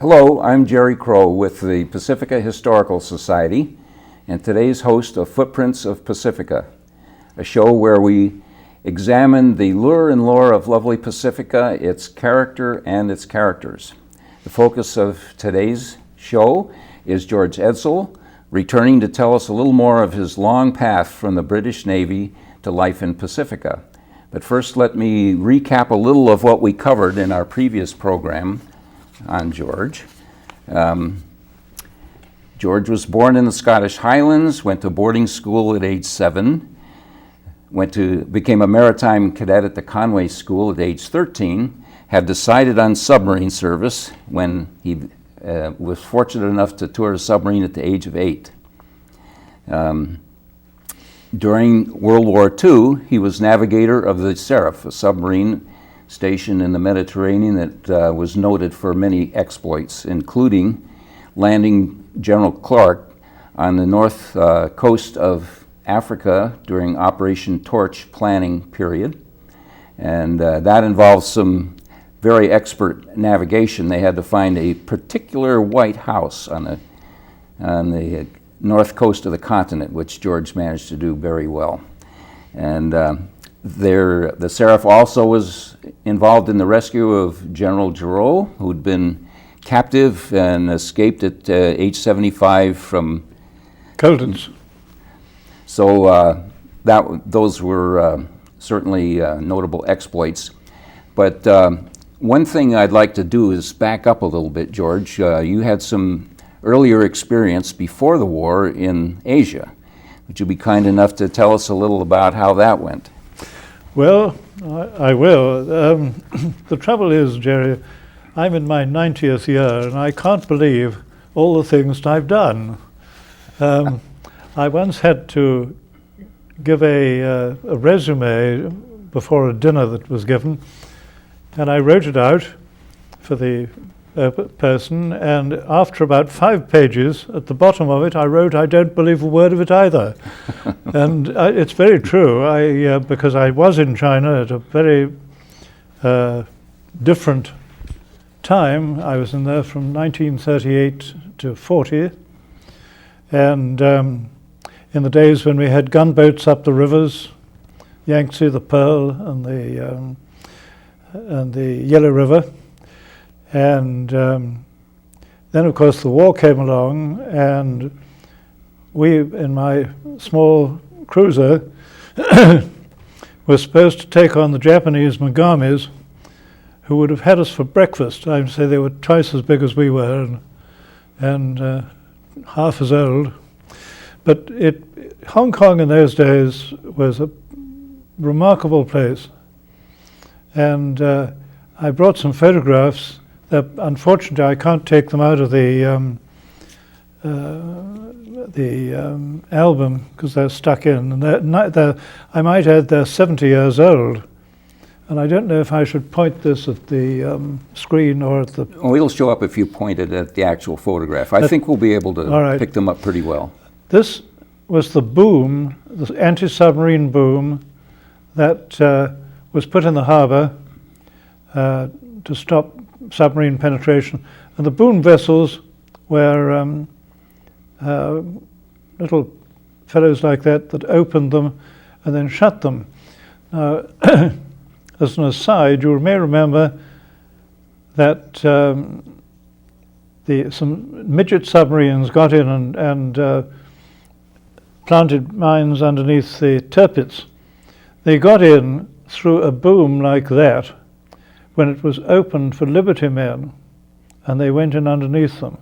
Hello, I'm Jerry Crow with the Pacifica Historical Society and today's host of Footprints of Pacifica, a show where we examine the lure and lore of lovely Pacifica, its character and its characters. The focus of today's show is George Edsell, returning to tell us a little more of his long path from the British Navy to life in Pacifica. But first, let me recap a little of what we covered in our previous program on George. George was born in the Scottish Highlands, went to boarding school at age 7, became a maritime cadet at the Conway School at age 13, had decided on submarine service when he was fortunate enough to tour a submarine at the age of 8. During World War II, he was navigator of the Seraph, a submarine station in the Mediterranean that was noted for many exploits, including landing General Clark on the north coast of Africa during Operation Torch planning period. And that involved some very expert navigation. They had to find a particular white house on the north coast of the continent, which George managed to do very well. And the Seraph also was involved in the rescue of General Giroux, who'd been captive and escaped at age 75 from Coldens. So those were certainly notable exploits. But one thing I'd like to do is back up a little bit, George. You had some earlier experience before the war in Asia. Would you be kind enough to tell us a little about how that went? Well, I will. The trouble is, Jerry, I'm in my 90th year and I can't believe all the things that I've done. I once had to give a resume before a dinner that was given, and I wrote it out for the person, and after about 5 pages, at the bottom of it, I wrote, "I don't believe a word of it either." And it's very true, because I was in China at a very different time. I was in there from 1938 to 40, and in the days when we had gunboats up the rivers, Yangtze, the Pearl, and the Yellow River. And then, of course, the war came along, and we, in my small cruiser, were supposed to take on the Japanese Megamis, who would have had us for breakfast. I would say they were twice as big as we were, and half as old. But Hong Kong in those days was a remarkable place, and I brought some photographs. Unfortunately, I can't take them out of the album because they're stuck in. And I might add they're 70 years old. And I don't know if I should point this at the screen or at the... Well, it'll show up if you point it at the actual photograph. I think we'll be able to pick them up pretty well. This was the boom, the anti-submarine boom that was put in the harbor to stop submarine penetration, and the boom vessels were little fellows like that opened them and then shut them. Now, as an aside, you may remember that some midget submarines got in and planted mines underneath the Tirpitz. They got in through a boom like that when it was opened for Liberty men, and they went in underneath them,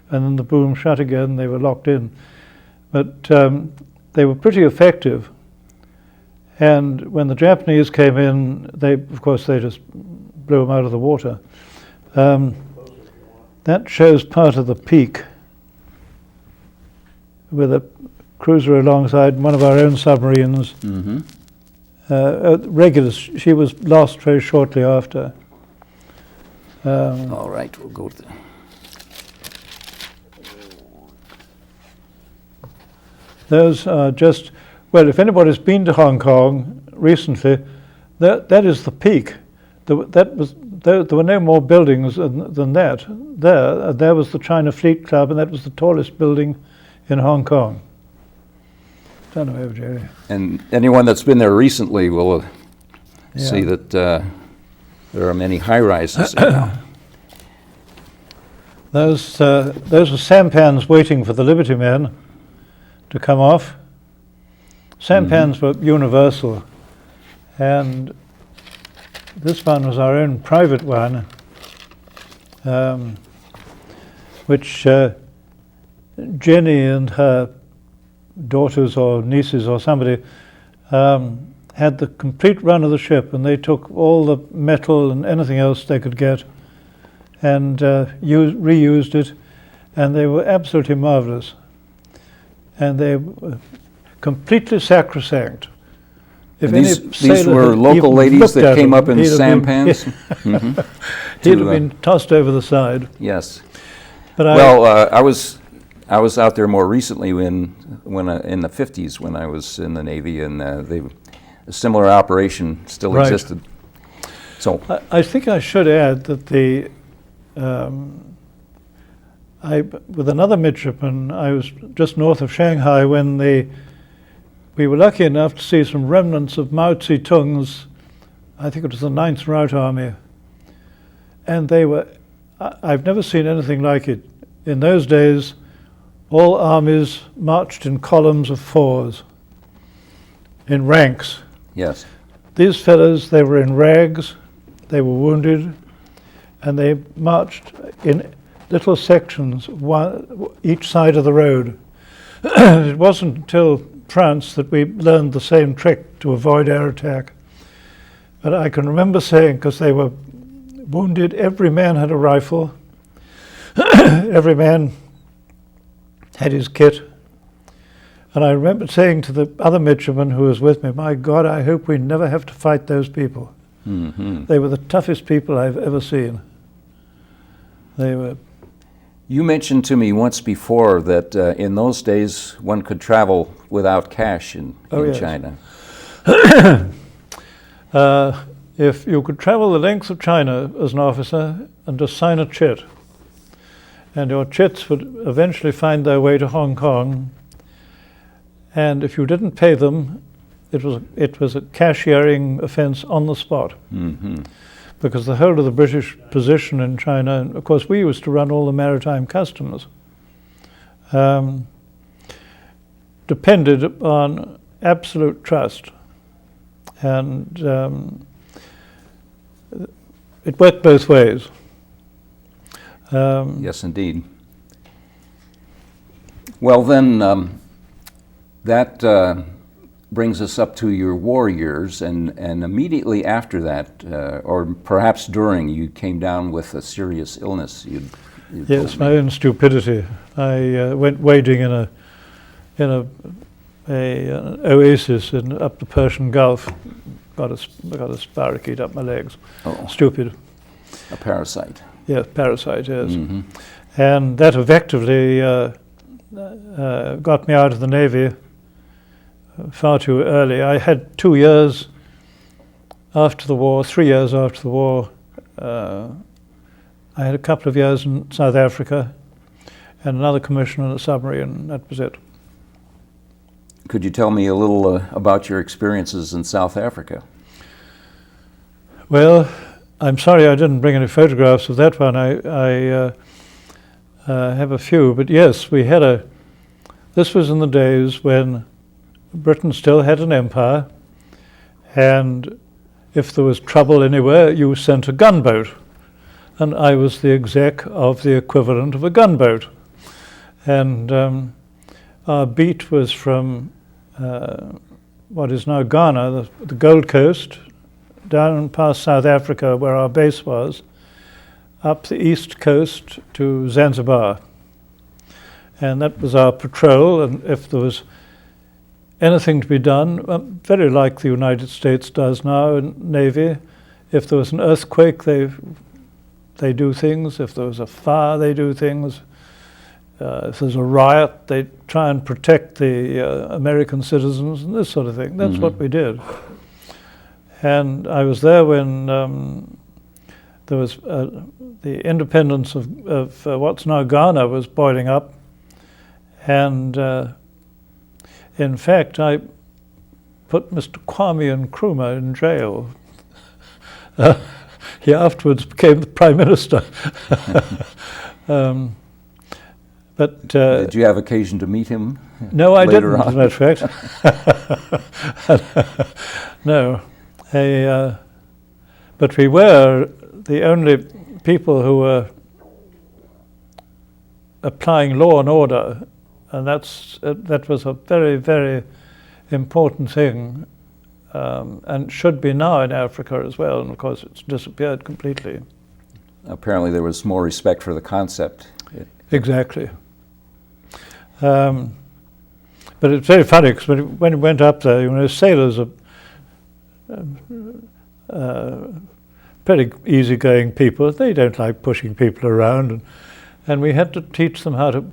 and then the boom shut again, they were locked in. But they were pretty effective, and when the Japanese came in, of course they just blew them out of the water. That shows part of the peak with a cruiser alongside one of our own submarines. Mm-hmm. Regulus, she was lost very shortly after. All right, we'll go to the... Those are just, well, if anybody's been to Hong Kong recently, that is the peak. That was there were no more buildings than that. There was the China Fleet Club, and that was the tallest building in Hong Kong. Turn over, Jerry. And anyone that's been there recently will see that there are many high-rises there now. Those were sampans waiting for the Liberty men to come off. Sampans were universal, and this one was our own private one, which Jenny and her daughters or nieces or somebody had the complete run of the ship, and they took all the metal and anything else they could get and reused it, and they were absolutely marvelous. And they were completely sacrosanct. If these were local ladies that came up in sampans? He'd have been tossed over the side. Yes. But I was out there more recently when in the 50s when I was in the Navy, and a similar operation still existed. So I think I should add that with another midshipman, I was just north of Shanghai when we were lucky enough to see some remnants of Mao Zedong's, I think it was the 9th Rout Army, and I've never seen anything like it. In those days, all armies marched in columns of 4s, in ranks. Yes. These fellows, they were in rags, they were wounded, and they marched in little sections, each side of the road. It wasn't until France that we learned the same trick to avoid air attack. But I can remember saying, because they were wounded, every man had a rifle, every man had his kit. And I remember saying to the other midshipman who was with me, my God, I hope we never have to fight those people. They were the toughest people I've ever seen. They were. You mentioned to me once before that in those days one could travel without cash in yes. China. If you could travel the length of China as an officer and just sign a chit, and your chits would eventually find their way to Hong Kong, and if you didn't pay them, it was a cashiering offence on the spot. Because the whole of the British position in China, and of course we used to run all the maritime customs, depended upon absolute trust. And it worked both ways. Yes, indeed. Well, then that brings us up to your war years, and immediately after that, or perhaps during, you came down with a serious illness. Yes, my own stupidity. I went wading in an oasis up the Persian Gulf. Got a spirochete up my legs. Oh. Stupid. A parasite. Yes, parasite, yes. And that effectively got me out of the Navy far too early. I had 2 years after the war, 3 years after the war. I had a couple of years in South Africa and another commission on a submarine, and that was it. Could you tell me a little about your experiences in South Africa? Well, I'm sorry I didn't bring any photographs of that one. I have a few, but yes, we had this was in the days when Britain still had an empire, and if there was trouble anywhere, you sent a gunboat. And I was the exec of the equivalent of a gunboat. And our beat was from what is now Ghana, the Gold Coast, down past South Africa where our base was, up the east coast to Zanzibar. And that was our patrol, and if there was anything to be done, very like the United States does now in Navy, if there was an earthquake, they do things. If there was a fire, they do things. If there's a riot, they try and protect the American citizens and this sort of thing. That's what we did. And I was there when there was the independence of what's now Ghana was boiling up, and in fact I put Mr. Kwame Nkrumah in jail. He afterwards became the Prime Minister. But did you have occasion to meet him? No, I didn't, on? as a matter of fact. No. But we were the only people who were applying law and order, and that was a very, very important thing, and should be now in Africa as well, and of course it's disappeared completely. Apparently there was more respect for the concept. Exactly. But it's very funny, because when we went up there, sailors are pretty easygoing people. They don't like pushing people around, and we had to teach them how to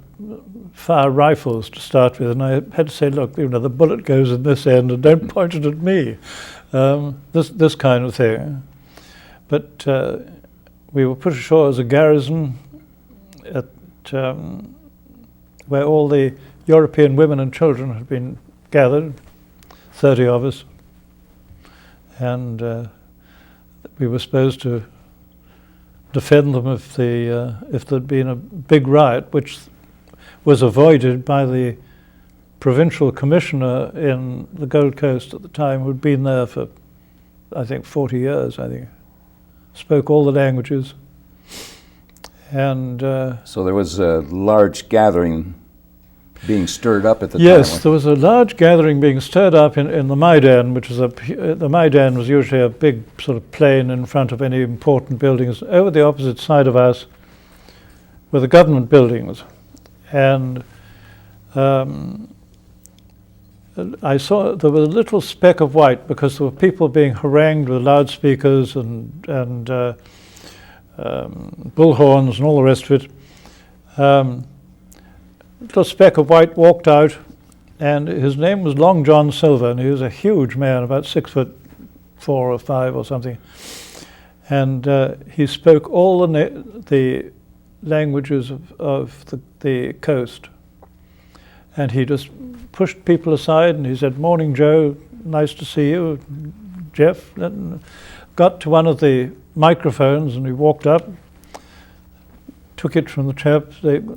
fire rifles to start with, and I had to say, look, the bullet goes in this end, and don't point it at me. This kind of thing. But we were put ashore as a garrison at where all the European women and children had been gathered, 30 of us, and we were supposed to defend them if there'd been a big riot, which was avoided by the provincial commissioner in the Gold Coast at the time, who'd been there for, I think, 40 years, spoke all the languages. And so there was a large gathering being stirred up at the time. Yes, there was a large gathering being stirred up in the Maidan, which is the Maidan was usually a big sort of plain in front of any important buildings. Over the opposite side of us were the government buildings, and I saw there was a little speck of white because there were people being harangued with loudspeakers and bullhorns and all the rest of it. Little speck of white walked out, and his name was Long John Silver, and he was a huge man, about 6'4" or 5" or something. And he spoke all the languages of the coast. And he just pushed people aside, and he said, "Morning, Joe, nice to see you, Jeff." And got to one of the microphones, and he walked up, took it from the chap, said,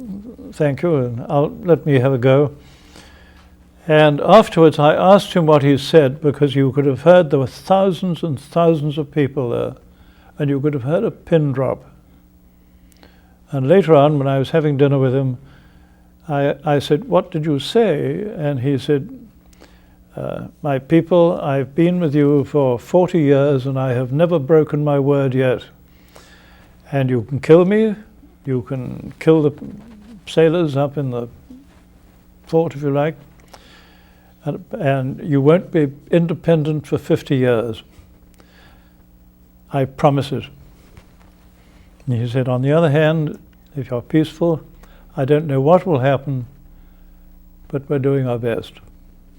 "Thank you, and let me have a go." And afterwards I asked him what he said, because you could have heard there were thousands and thousands of people there, and you could have heard a pin drop. And later on, when I was having dinner with him, I said, "What did you say?" And he said, "My people, I've been with you for 40 years, and I have never broken my word yet. And you can kill me, you can kill the sailors up in the fort if you like, and you won't be independent for 50 years. I promise it." And he said, "On the other hand, if you're peaceful, I don't know what will happen, but we're doing our best."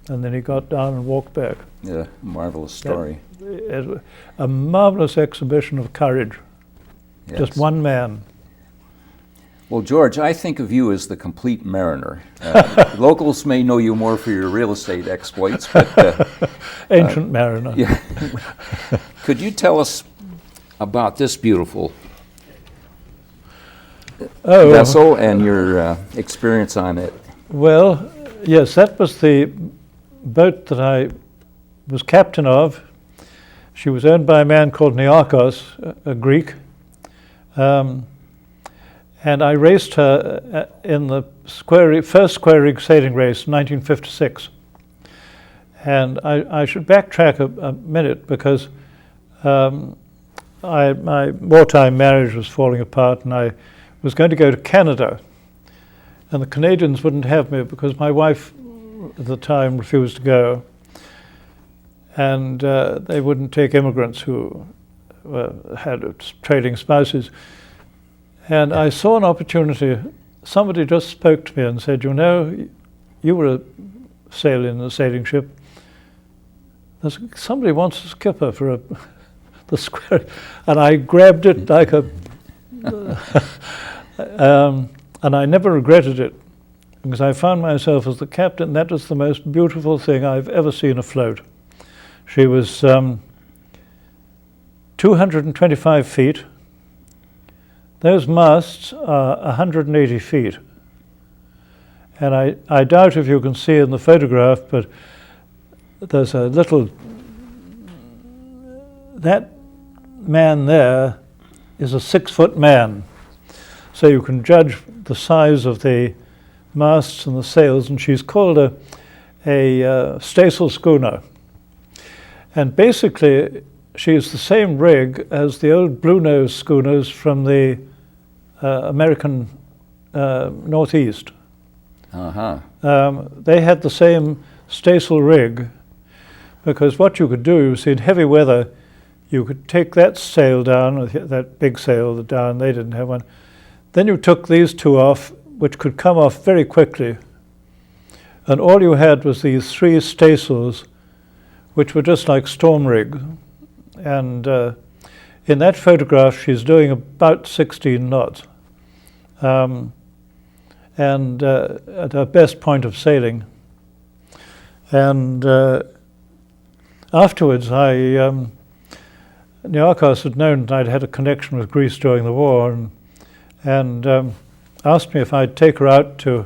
And then he got down and walked back. Yeah, marvelous story. A marvelous exhibition of courage. Yes. Just one man. Well, George, I think of you as the complete mariner. Locals may know you more for your real estate exploits, but... Ancient mariner. Yeah. Could you tell us about this beautiful vessel and your experience on it? Well, yes, that was the boat that I was captain of. She was owned by a man called Niarchos, a Greek. And I raced her in the first square rig sailing race in 1956. And I should backtrack a minute, because my wartime marriage was falling apart, and I was going to go to Canada. And the Canadians wouldn't have me because my wife at the time refused to go. And they wouldn't take immigrants who had trading spouses. And I saw an opportunity. Somebody just spoke to me and said, "You know, you were sailing in a sailing ship. Somebody wants a skipper for the square, and I grabbed it like a, and I never regretted it, because I found myself as the captain. That was the most beautiful thing I've ever seen afloat. She was 225 feet. Those masts are 180 feet. And I doubt if you can see in the photograph, but there's a little, that man there is a 6-foot man. So you can judge the size of the masts and the sails, and she's called a staysail schooner. And basically, she's the same rig as the old blue nose schooners from the American Northeast. They had the same staysail rig, because what you could do is, in heavy weather, you could take that sail down, that big sail down, they didn't have one. Then you took these two off, which could come off very quickly. And all you had was these 3 staysails, which were just like storm rig. And in that photograph, she's doing about 16 knots. And at her best point of sailing. And afterwards, Niarchos had known that I'd had a connection with Greece during the war, and asked me if I'd take her out to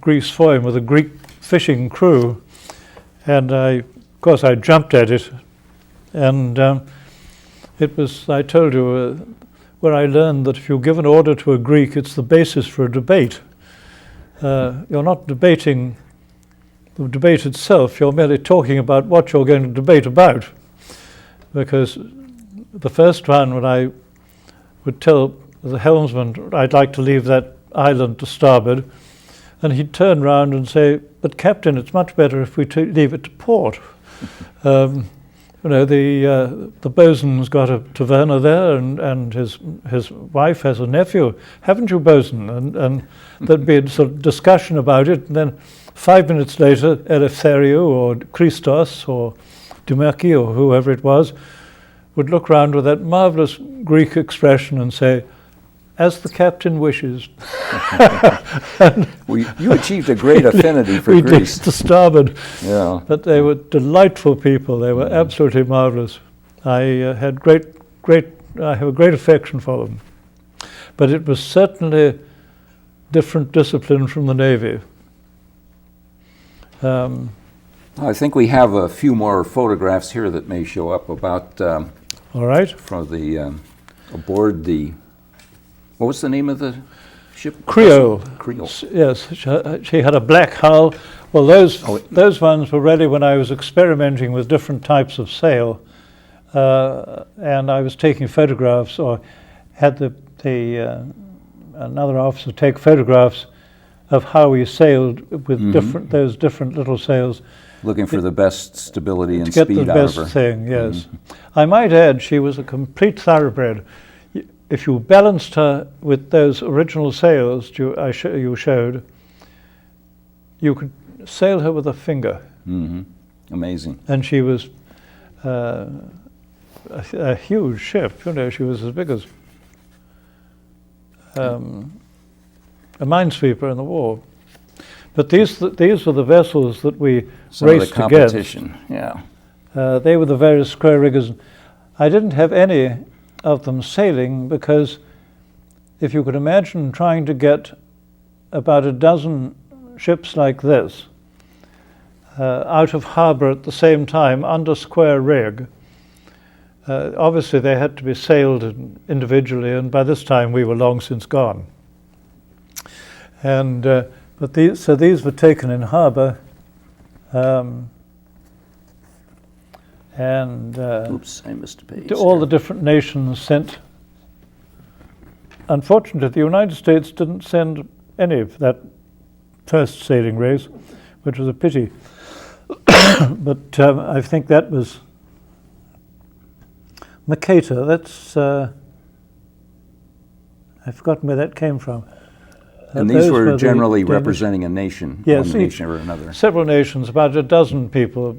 Greece for him with a Greek fishing crew. And of course, I jumped at it. And it was, I told you, where I learned that if you give an order to a Greek, it's the basis for a debate. You're not debating the debate itself, you're merely talking about what you're going to debate about. Because the first one, when I would tell the helmsman I'd like to leave that island to starboard, and he'd turn round and say, "But Captain, it's much better if we leave it to port." You know, the bosun's got a taverna there, and his wife has a nephew. Haven't you, bosun? And there'd be a sort of discussion about it, and then 5 minutes later, Eleftheriou or Christos or Dimaki or whoever it was would look round with that marvelous Greek expression and say, "As the captain wishes." You achieved a great affinity for we Greece. did to starboard. Yeah. But they were delightful people. They were absolutely marvelous. I have a great affection for them. But it was certainly different discipline from the Navy. I think we have a few more photographs here that may show up about All right. from the aboard the. What was the name of the ship? Creole. Creole. Yes, she had a black hull. Well, those ones were ready when I was experimenting with different types of sail, and I was taking photographs, or had another officer take photographs of how we sailed with those different little sails. Looking for the best stability and to get speed the out of best her. thing, yes. I might add, she was a complete thoroughbred. If you balanced her with those original sails you showed, you could sail her with a finger. Amazing. And she was a huge ship. You know, she was as big as a minesweeper in the war. But these were the vessels that we Some raced of the competition. against. Yeah. They were the various square riggers. I didn't have any of them sailing, because if you could imagine trying to get about a dozen ships like this out of harbour at the same time under square rig, obviously they had to be sailed individually, and by this time we were long since gone. And but these were taken in harbour, and Oops, I missed a page. to all the different nations sent. Unfortunately, the United States didn't send any of that first sailing race, which was a pity. But I think that was Mercator. That's I've forgotten where that came from. And these Those were generally the representing a nation, Yes, one nation or another. several nations, about a dozen people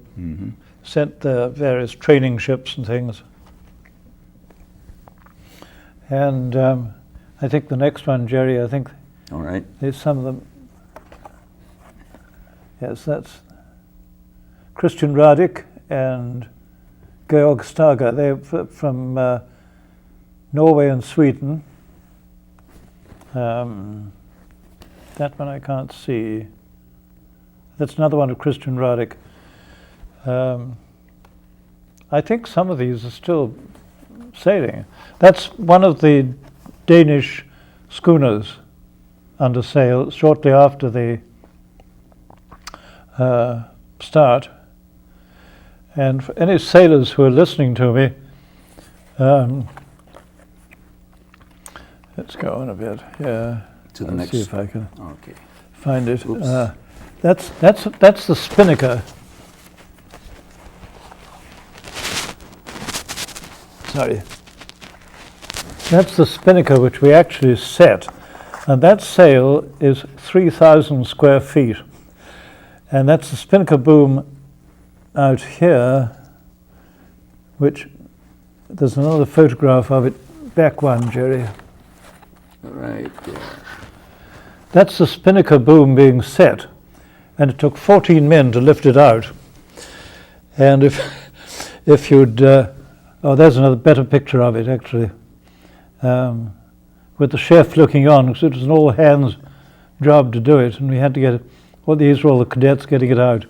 sent their various training ships and things. And I think the next one, Jerry, I think All right. there's some of them. Yes, that's Christian Radich and Georg Stager. They're from Norway and Sweden. That one I can't see. That's another one of Christian Radich. I think some of these are still sailing. That's one of the Danish schooners under sail shortly after the start. And for any sailors who are listening to me, let's go on a bit. Yeah, To the let's next. see if I can Okay. find it. Oops. That's the spinnaker. Sorry. That's the spinnaker which we actually set, and that sail is 3,000 square feet, and that's the spinnaker boom out here, which there's another photograph of it. Back one, Jerry. All right. Yeah. That's the spinnaker boom being set, and it took 14 men to lift it out. And if you'd, there's another better picture of it actually, with the chef looking on, because it was an all hands job to do it, and we had to get it. Well, these were all the cadets getting it out.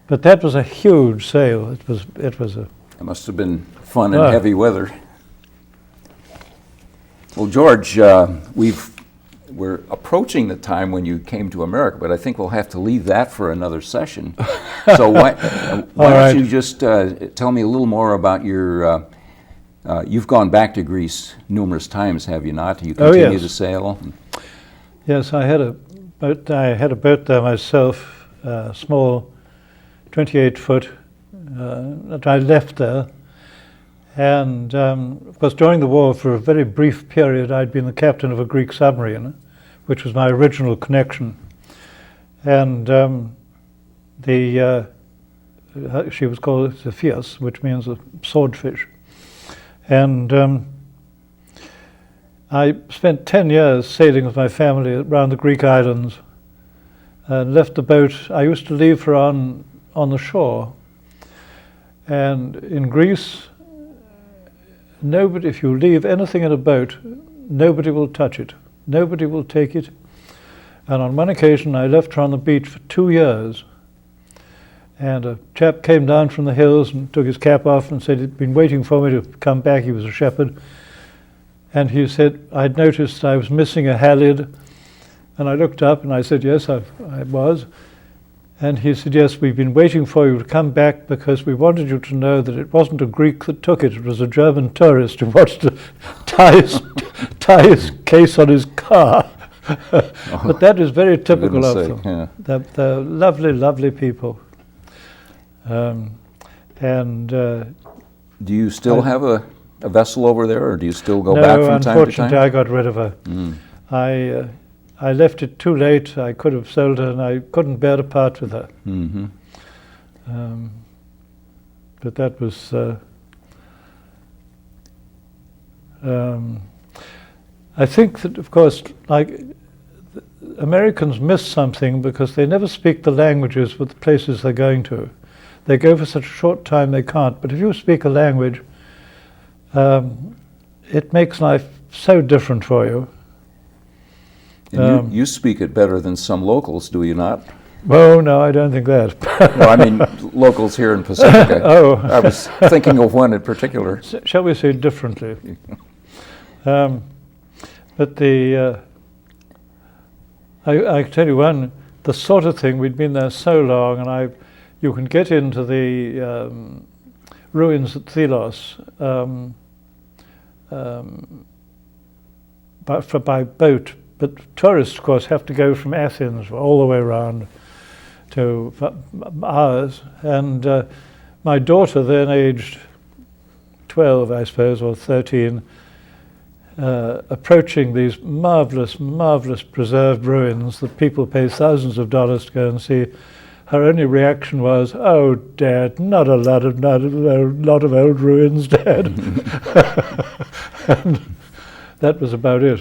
But that was a huge sail. It was a. It must have been fun in Wow. heavy weather. Well, George, we're approaching the time when you came to America, but I think we'll have to leave that for another session. So why right. don't you just tell me a little more about your? You've gone back to Greece numerous times, have you not? You continue yes. to sail. Yes, I had a boat. I had a boat there myself, small, 28-foot. That I left there, and of course during the war, for a very brief period, I'd been the captain of a Greek submarine, which was my original connection, and she was called Zephyrs, which means a swordfish, and I spent 10 years sailing with my family around the Greek islands, and left the boat. I used to leave her on the shore. And in Greece, if you leave anything in a boat, nobody will touch it. Nobody will take it. And on one occasion, I left her on the beach for 2 years. And a chap came down from the hills and took his cap off and said he'd been waiting for me to come back. He was a shepherd. And he said, I'd noticed I was missing a halid. And I looked up and I said, yes, I was. And he said, yes, we've been waiting for you to come back because we wanted you to know that it wasn't a Greek that took it. It was a German tourist who wanted to tie his case on his car. But that is very typical of them. Yeah. They're lovely, lovely people. Do you still have a vessel over there, or do you still go back from time to time? No, unfortunately, I got rid of her. I left it too late. I could have sold her, and I couldn't bear to part with her. Mm-hmm. But that was. I think that, of course, like Americans miss something because they never speak the languages with the places they're going to. They go for such a short time they can't. But if you speak a language, it makes life so different for you. And you speak it better than some locals, do you not? Oh, no, I don't think that. No, I mean locals here in Pacifica. Oh. I was thinking of one in particular. Shall we say differently? But I can tell you one, the sort of thing, we'd been there so long, and you can get into the ruins at Thelos by boat. But tourists, of course, have to go from Athens all the way around to hours. And my daughter, then aged 12, I suppose, or 13, approaching these marvelous, marvelous preserved ruins that people pay thousands of dollars to go and see, her only reaction was, "Oh, Dad, not a lot of old ruins, Dad." that was about it.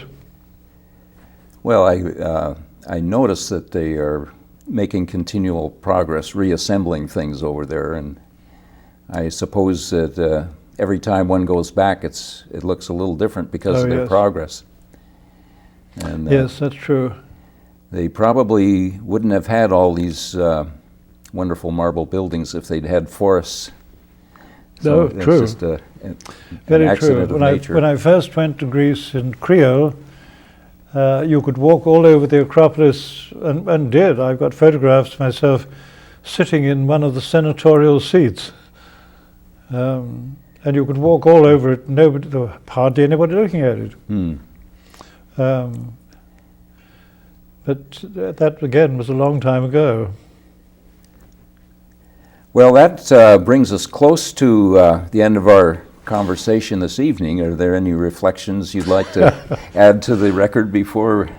Well, I noticed that they are making continual progress reassembling things over there, and I suppose that every time one goes back, it looks a little different because of their yes. progress. And, Yes, that's true. they probably wouldn't have had all these wonderful marble buildings if they'd had forests. No, that's true. just an Very true. accident of nature. When I first went to Greece in Creole, you could walk all over the Acropolis, and did. I've got photographs myself sitting in one of the senatorial seats. And you could walk all over it, there was hardly anybody looking at it. But that, again, was a long time ago. Well, that brings us close to the end of our conversation this evening. Are there any reflections you'd like to add to the record before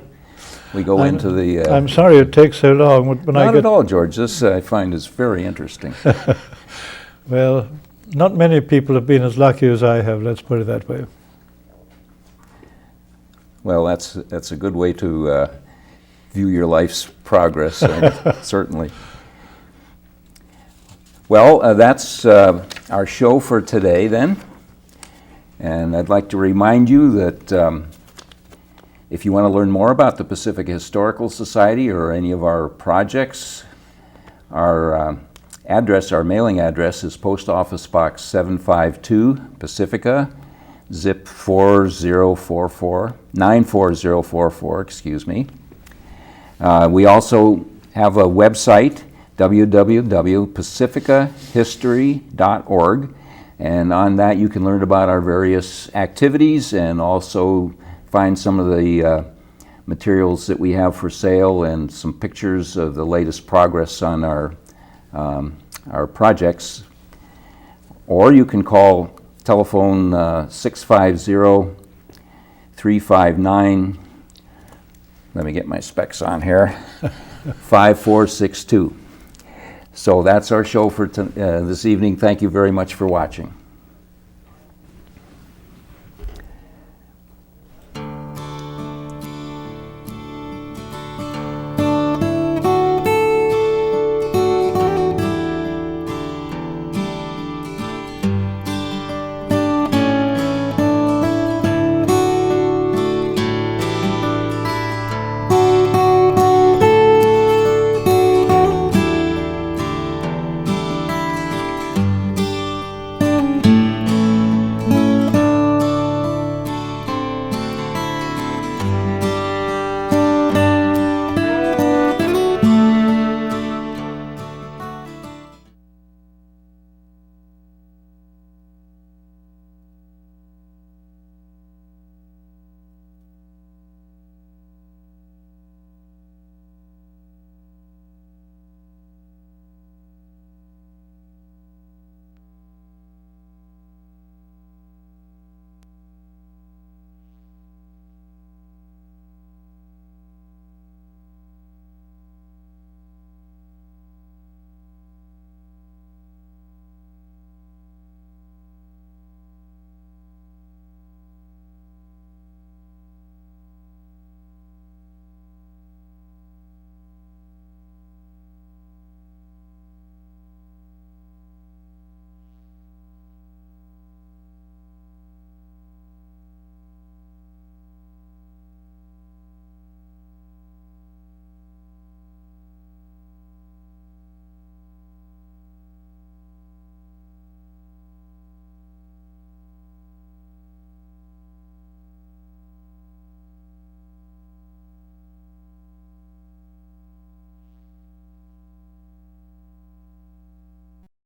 we go into the... I'm sorry it takes so long. When Not at all, George. This I find is very interesting. Well, not many people have been as lucky as I have, let's put it that way. Well, that's a good way to view your life's progress, certainly. Well, that's our show for today then. And I'd like to remind you that if you want to learn more about the Pacific Historical Society or any of our projects, our mailing address is Post Office Box 752, Pacifica, zip 94044, excuse me. We also have a website, www.pacificahistory.org, and on that you can learn about our various activities and also find some of the materials that we have for sale and some pictures of the latest progress on our projects. Or you can call telephone 650-359, let me get my specs on here, 5462. So that's our show for this evening. Thank you very much for watching.